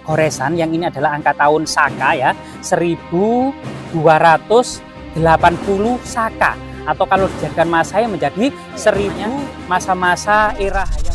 Goresan yang ini adalah angka tahun Saka ya, 1280 Saka, atau kalau dijadikan Masehi menjadi 1000 masa-masa era Hayam.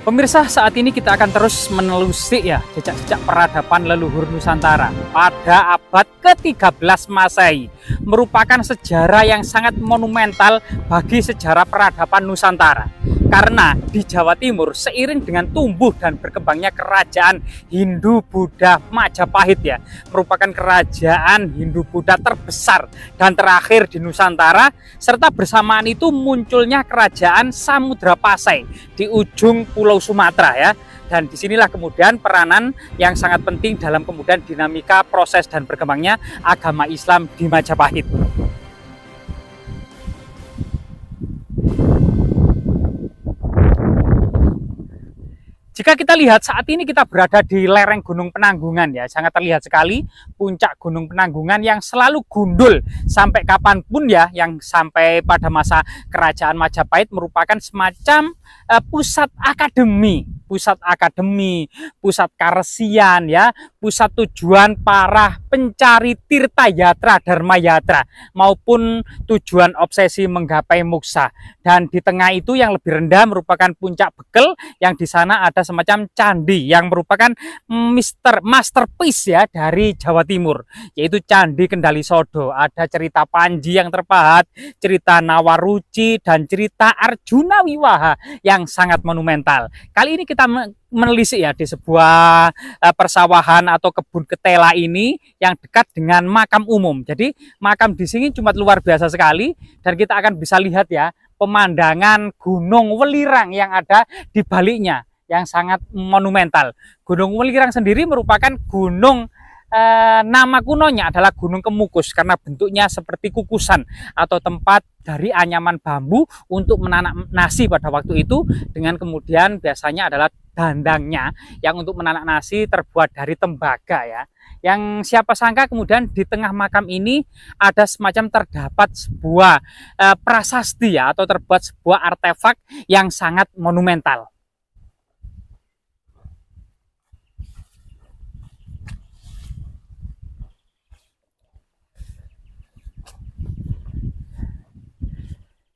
Pemirsa, saat ini kita akan terus menelusik ya jejak-jejak peradaban leluhur Nusantara pada abad ke-13 Masehi. Merupakan sejarah yang sangat monumental bagi sejarah peradaban Nusantara. Karena di Jawa Timur seiring dengan tumbuh dan berkembangnya kerajaan Hindu-Buddha Majapahit ya, merupakan kerajaan Hindu-Buddha terbesar dan terakhir di Nusantara, serta bersamaan itu munculnya kerajaan Samudrapasai di ujung Pulau Sumatera ya. Dan disinilah kemudian peranan yang sangat penting dalam kemudian dinamika proses dan berkembangnya agama Islam di Majapahit. Jika kita lihat saat ini kita berada di lereng Gunung Penanggungan ya, sangat terlihat sekali puncak Gunung Penanggungan yang selalu gundul sampai kapanpun ya, yang sampai pada masa kerajaan Majapahit merupakan semacam pusat akademi, pusat karesian ya, pusat tujuan para pencari tirta yatra, dharma yatra maupun tujuan obsesi menggapai moksa. Dan di tengah itu yang lebih rendah merupakan puncak Bekel yang di sana ada semacam candi yang merupakan masterpiece ya dari Jawa Timur, yaitu Candi Kendali Sodo. Ada cerita Panji yang terpahat, cerita Nawaruci, dan cerita Arjuna Wiwaha yang sangat monumental. Kali ini kita menelisik ya di sebuah persawahan atau kebun ketela ini yang dekat dengan makam umum. Jadi makam di sini cuma luar biasa sekali, dan kita akan bisa lihat ya pemandangan Gunung Welirang yang ada di baliknya yang sangat monumental. Gunung Welirang sendiri merupakan gunung, nama kunonya adalah Gunung Kemukus karena bentuknya seperti kukusan atau tempat dari anyaman bambu untuk menanak nasi pada waktu itu, dengan kemudian biasanya adalah dandangnya yang untuk menanak nasi terbuat dari tembaga ya. Yang siapa sangka kemudian di tengah makam ini ada semacam terdapat sebuah prasasti ya, atau terbuat sebuah artefak yang sangat monumental.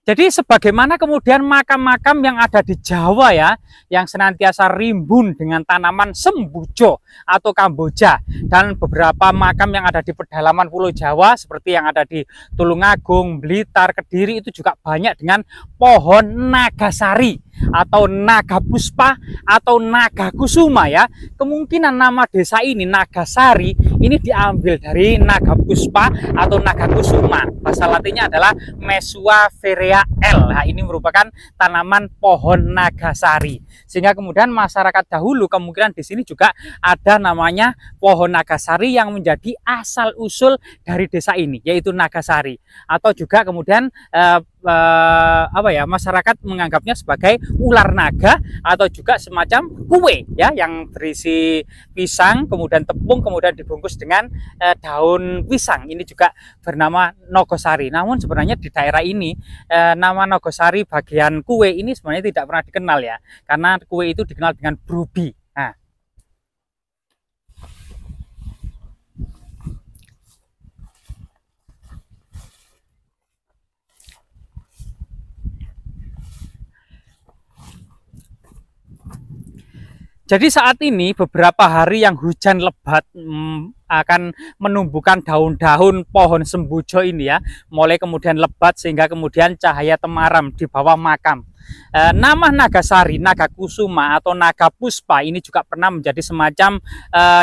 Jadi sebagaimana kemudian makam-makam yang ada di Jawa ya, yang senantiasa rimbun dengan tanaman sembujo atau kamboja, dan beberapa makam yang ada di pedalaman Pulau Jawa seperti yang ada di Tulungagung, Blitar, Kediri itu juga banyak dengan pohon nagasari atau naga puspa atau naga kusuma ya. Kemungkinan nama desa ini Nagasari ini diambil dari naga puspa atau naga kusuma. Bahasa latinnya adalah Mesua Verea L. Nah, ini merupakan tanaman pohon nagasari. Sehingga kemudian masyarakat dahulu kemungkinan di sini juga ada namanya pohon nagasari yang menjadi asal usul dari desa ini, yaitu Nagasari. Atau juga kemudian masyarakat menganggapnya sebagai ular naga, atau juga semacam kue ya yang berisi pisang, kemudian tepung, kemudian dibungkus dengan daun pisang. Ini juga bernama Nogosari. Namun sebenarnya di daerah ini nama Nogosari bagian kue ini sebenarnya tidak pernah dikenal ya, karena kue itu dikenal dengan brubi. Nah, jadi saat ini beberapa hari yang hujan lebat akan menumbuhkan daun-daun pohon sembujo ini ya, mulai kemudian lebat sehingga kemudian cahaya temaram di bawah makam. Nama Nagasari, Naga Kusuma atau Naga Puspa ini juga pernah menjadi semacam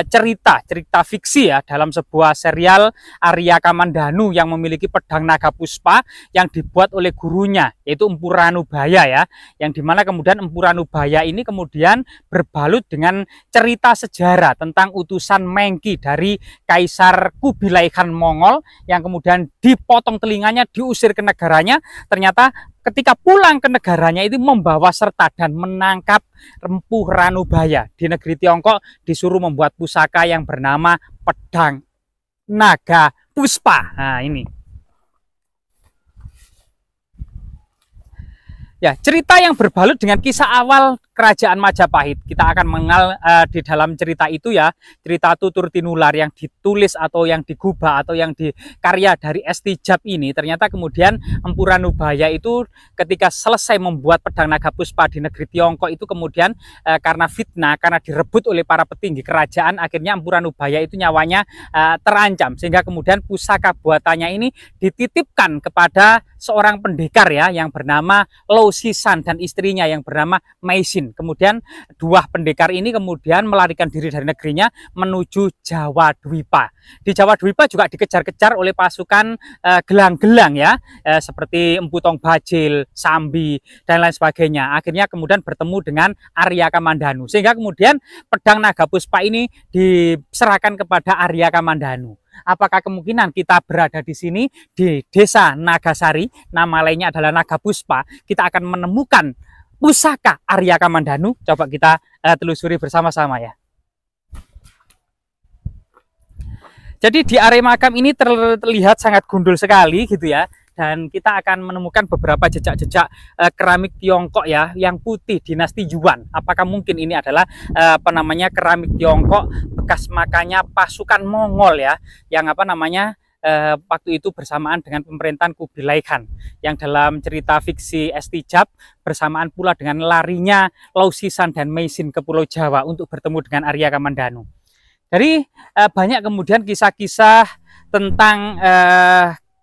cerita fiksi ya dalam sebuah serial Arya Kamandanu yang memiliki pedang Naga Puspa yang dibuat oleh gurunya, yaitu Empu Ranubaya ya, yang dimana kemudian Empu Ranubaya ini kemudian berbalut dengan cerita sejarah tentang utusan Mengki dari Kaisar Kubilai Khan Mongol yang kemudian dipotong telinganya, diusir ke negaranya. Ternyata ketika pulang ke negaranya itu membawa serta dan menangkap Empu Ranubaya di negeri Tiongkok, disuruh membuat pusaka yang bernama pedang Naga Puspa. Nah, ini. Ya, cerita yang berbalut dengan kisah awal kerajaan Majapahit. Kita akan mengenal di dalam cerita itu ya, cerita Tutur Tinular yang ditulis atau yang digubah atau yang dikarya dari Estijab ini. Ternyata kemudian Empu Ranubaya itu ketika selesai membuat pedang naga puspa di negeri Tiongkok itu kemudian karena fitnah, karena direbut oleh para petinggi kerajaan, akhirnya Empu Ranubaya itu nyawanya terancam. Sehingga kemudian pusaka buatannya ini dititipkan kepada seorang pendekar ya yang bernama Lo Sisan dan istrinya yang bernama Maisin. Kemudian dua pendekar ini kemudian melarikan diri dari negerinya menuju Jawa Dwipa. Di Jawa Dwipa juga dikejar-kejar oleh pasukan gelang-gelang ya, seperti Empu Tong Bajil, Sambi dan lain sebagainya. Akhirnya kemudian bertemu dengan Arya Kamandanu. Sehingga kemudian pedang naga puspa ini diserahkan kepada Arya Kamandanu. Apakah kemungkinan kita berada di sini di desa Nagasari, nama lainnya adalah Naga Puspa, kita akan menemukan pusaka Arya Kamandanu? Coba kita telusuri bersama-sama ya. Jadi di area makam ini terlihat sangat gundul sekali gitu ya. Dan kita akan menemukan beberapa jejak-jejak keramik Tiongkok ya yang putih dinasti Yuan. Apakah mungkin ini adalah keramik Tiongkok bekas makanya pasukan Mongol ya, yang waktu itu bersamaan dengan pemerintahan Kubilai Khan, yang dalam cerita fiksi Estijab bersamaan pula dengan larinya Lo Sisan dan Maisin ke Pulau Jawa untuk bertemu dengan Arya Kamandanu. Jadi banyak kemudian kisah-kisah tentang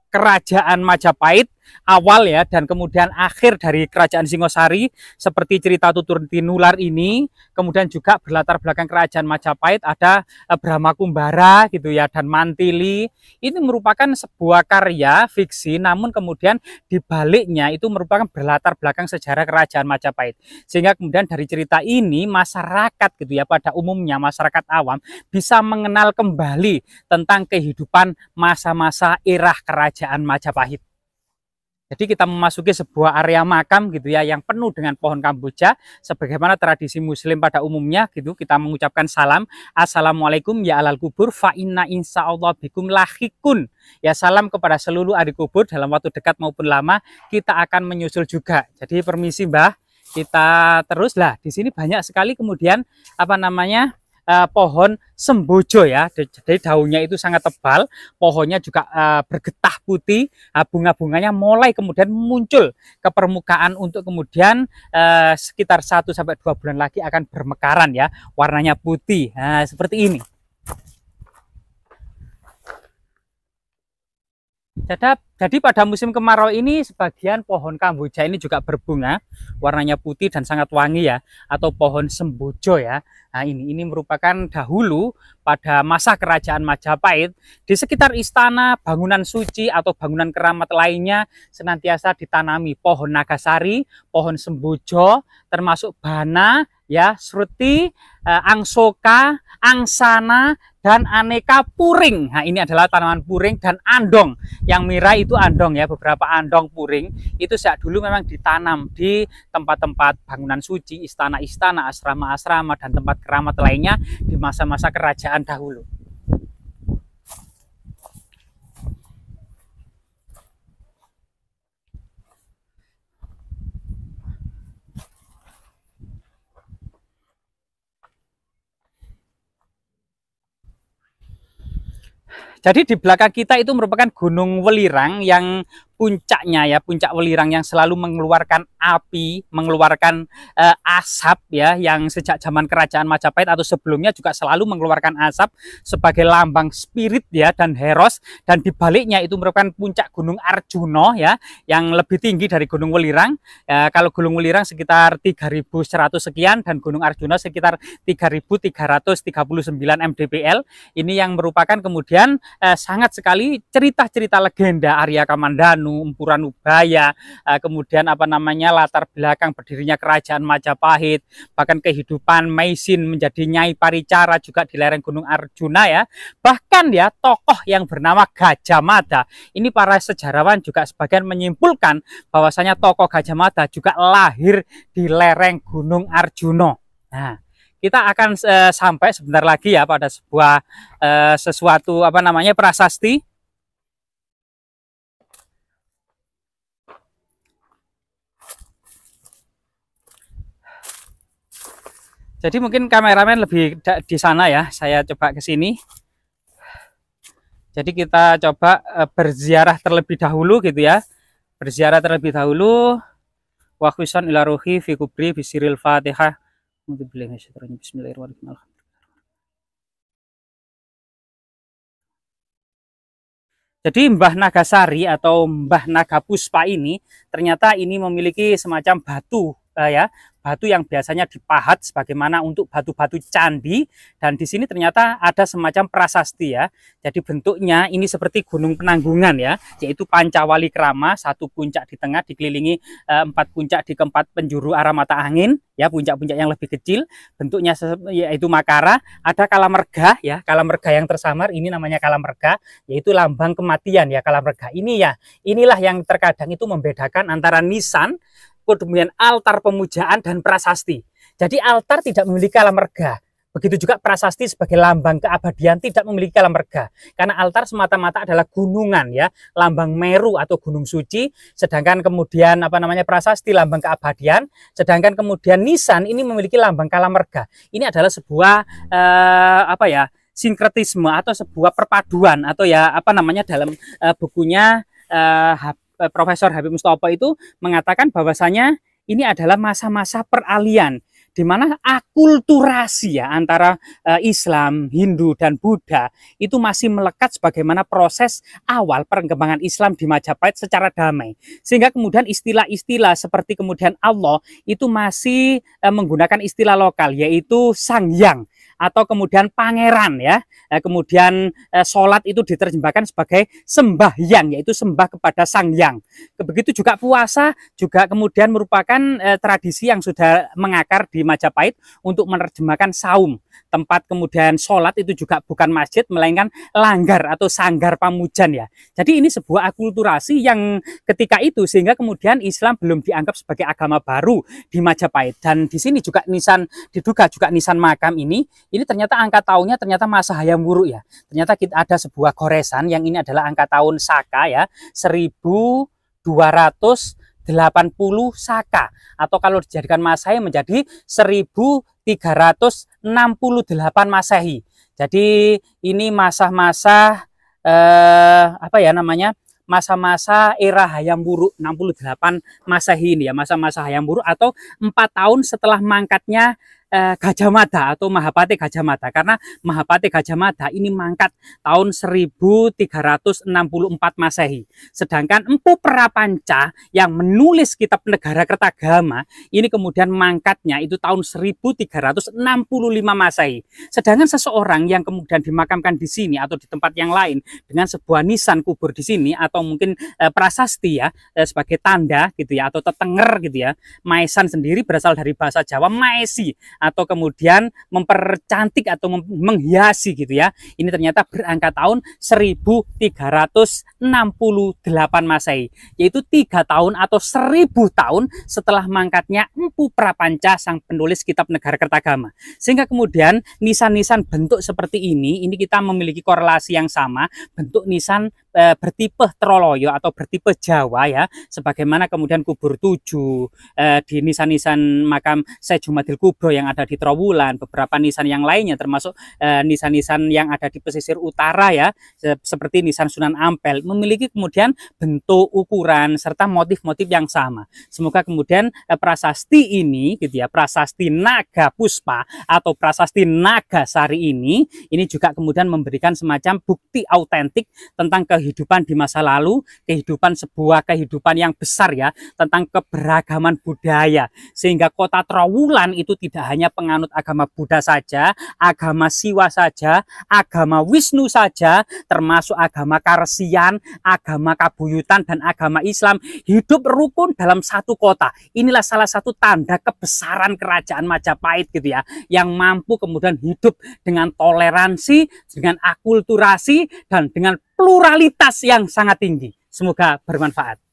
kerajaan Majapahit awal ya dan kemudian akhir dari kerajaan Singosari, seperti cerita Tutur Tinular ini. Kemudian juga berlatar belakang kerajaan Majapahit ada Brahma Kumbara gitu ya dan Mantili. Ini merupakan sebuah karya fiksi, namun kemudian dibaliknya itu merupakan berlatar belakang sejarah kerajaan Majapahit. Sehingga kemudian dari cerita ini masyarakat gitu ya, pada umumnya masyarakat awam bisa mengenal kembali tentang kehidupan masa-masa era kerajaan Majapahit. Jadi kita memasuki sebuah area makam gitu ya yang penuh dengan pohon kamboja, sebagaimana tradisi muslim pada umumnya gitu. Kita mengucapkan salam, assalamualaikum ya alal kubur fa inna insyaallah bikum lahikun. Ya, salam kepada seluruh ahli kubur, dalam waktu dekat maupun lama kita akan menyusul juga. Jadi permisi Mbah, kita teruslah. Di sini banyak sekali kemudian pohon sembojo ya, jadi daunnya itu sangat tebal, pohonnya juga bergetah putih, bunga-bunganya mulai kemudian muncul ke permukaan untuk kemudian sekitar 1 sampai 2 bulan lagi akan bermekaran ya, warnanya putih. Nah, seperti ini. Jadi pada musim kemarau ini sebagian pohon kamboja ini juga berbunga, warnanya putih dan sangat wangi ya, atau pohon sembojo ya. Nah ini merupakan dahulu pada masa kerajaan Majapahit di sekitar istana, bangunan suci atau bangunan keramat lainnya senantiasa ditanami pohon nagasari, pohon sembojo, termasuk bana ya, sruti, angsoka, angsana, dan aneka puring. Nah ini adalah tanaman puring dan andong. Yang merah itu andong ya, beberapa andong puring itu sejak dulu memang ditanam di tempat-tempat bangunan suci, istana-istana, asrama-asrama, dan tempat keramat lainnya di masa-masa kerajaan dahulu. Jadi di belakang kita itu merupakan Gunung Welirang yang puncaknya ya, puncak Welirang yang selalu mengeluarkan api, mengeluarkan asap ya, yang sejak zaman kerajaan Majapahit atau sebelumnya juga selalu mengeluarkan asap sebagai lambang spirit ya dan heros. Dan di baliknya itu merupakan puncak Gunung Arjuna ya, yang lebih tinggi dari Gunung Welirang. Kalau Gunung Welirang sekitar 3.100 sekian dan Gunung Arjuna sekitar 3.339 mdpl. Ini yang merupakan kemudian sangat sekali cerita-cerita legenda Arya Kamandanu, Empu Ranubaya, kemudian latar belakang berdirinya kerajaan Majapahit, bahkan kehidupan Maisin menjadi Nyai Paricara juga di lereng Gunung Arjuna ya. Bahkan ya tokoh yang bernama Gajah Mada. Ini para sejarawan juga sebagian menyimpulkan bahwasanya tokoh Gajah Mada juga lahir di lereng Gunung Arjuna. Nah, kita akan sampai sebentar lagi ya pada sebuah sesuatu prasasti. Jadi mungkin kameramen lebih di sana ya, saya coba ke sini. Jadi kita coba berziarah terlebih dahulu gitu ya. Berziarah terlebih dahulu. Wa khusan ila ruhi fi kubri bisiril Fatihah. Bismillahirrahmanirrahim. Jadi Mbah Nagasari atau Mbah Nagapuspa ini ternyata ini memiliki semacam batu ya, batu yang biasanya dipahat sebagaimana untuk batu-batu candi, dan di sini ternyata ada semacam prasasti ya. Jadi bentuknya ini seperti gunung penanggungan ya, yaitu Pancawali Krama, satu puncak di tengah dikelilingi 4 puncak di keempat penjuru arah mata angin ya, puncak-puncak yang lebih kecil bentuknya yaitu Makara. Ada Kalamerga ya, Kalamerga yang tersamar ini namanya Kalamerga, yaitu lambang kematian ya Kalamerga ini ya. Inilah yang terkadang itu membedakan antara nisan, kemudian altar pemujaan dan prasasti. Jadi altar tidak memiliki Kalamerga. Begitu juga prasasti sebagai lambang keabadian tidak memiliki Kalamerga. Karena altar semata-mata adalah gunungan ya, lambang Meru atau gunung suci, sedangkan kemudian prasasti lambang keabadian, sedangkan kemudian nisan ini memiliki lambang Kalamerga. Ini adalah sebuah sinkretisme atau sebuah perpaduan atau ya dalam bukunya Profesor Habib Mustopo itu mengatakan bahwasanya ini adalah masa-masa peralihan di mana akulturasi ya antara Islam, Hindu dan Buddha itu masih melekat sebagaimana proses awal perkembangan Islam di Majapahit secara damai. Sehingga kemudian istilah-istilah seperti kemudian Allah itu masih menggunakan istilah lokal yaitu Sang Hyang atau kemudian pangeran ya. Kemudian sholat itu diterjemahkan sebagai sembahyang, yaitu sembah kepada Sang Hyang. Begitu juga puasa juga kemudian merupakan tradisi yang sudah mengakar di Majapahit untuk menerjemahkan saum. Tempat kemudian sholat itu juga bukan masjid melainkan langgar atau sanggar pamujan ya. Jadi ini sebuah akulturasi yang ketika itu sehingga kemudian Islam belum dianggap sebagai agama baru di Majapahit. Dan di sini juga nisan, diduga juga nisan makam ini ternyata angka tahunnya ternyata masa Hayam Wuruk ya. Ternyata kita ada sebuah goresan yang ini adalah angka tahun Saka ya, 1280 Saka, atau kalau dijadikan Masehi menjadi 1368 Masehi. Jadi ini masa-masa masa-masa era Hayam Wuruk 68 Masehi ini ya, masa-masa Hayam Wuruk atau 4 tahun setelah mangkatnya Gajah Mada atau Mahapati Gajah Mada, karena Mahapati Gajah Mada ini mangkat tahun 1364 Masehi. Sedangkan Empu Prapanca yang menulis kitab Negara Kertagama ini kemudian mangkatnya itu tahun 1365 Masehi. Sedangkan seseorang yang kemudian dimakamkan di sini atau di tempat yang lain dengan sebuah nisan kubur di sini atau mungkin prasasti ya sebagai tanda gitu ya atau tetenger gitu ya. Maesan sendiri berasal dari bahasa Jawa maesi atau kemudian mempercantik atau menghiasi gitu ya. Ini ternyata berangka tahun 1368 Masehi, yaitu 3 tahun atau 1000 tahun setelah mangkatnya Empu Prapanca sang penulis kitab Negara Kertagama. Sehingga kemudian nisan-nisan bentuk seperti ini kita memiliki korelasi yang sama, bentuk nisan bertipe Troloyo atau bertipe Jawa ya, sebagaimana kemudian kubur 7 di nisan-nisan makam Syekh Jumadil Kubro yang ada di Trowulan, beberapa nisan yang lainnya termasuk nisan-nisan yang ada di pesisir utara ya, seperti nisan Sunan Ampel memiliki kemudian bentuk, ukuran serta motif-motif yang sama. Semoga kemudian prasasti ini gitu ya, prasasti Nagapuspa atau prasasti Nagasari ini juga kemudian memberikan semacam bukti autentik tentang kehidupan di masa lalu, sebuah kehidupan yang besar ya, tentang keberagaman budaya, sehingga kota Trowulan itu tidak hanya penganut agama Buddha saja, agama Siwa saja, agama Wisnu saja, termasuk agama Karsian, agama Kabuyutan dan agama Islam hidup rukun dalam satu kota. Inilah salah satu tanda kebesaran kerajaan Majapahit gitu ya, yang mampu kemudian hidup dengan toleransi, dengan akulturasi dan dengan pluralitas yang sangat tinggi. Semoga bermanfaat.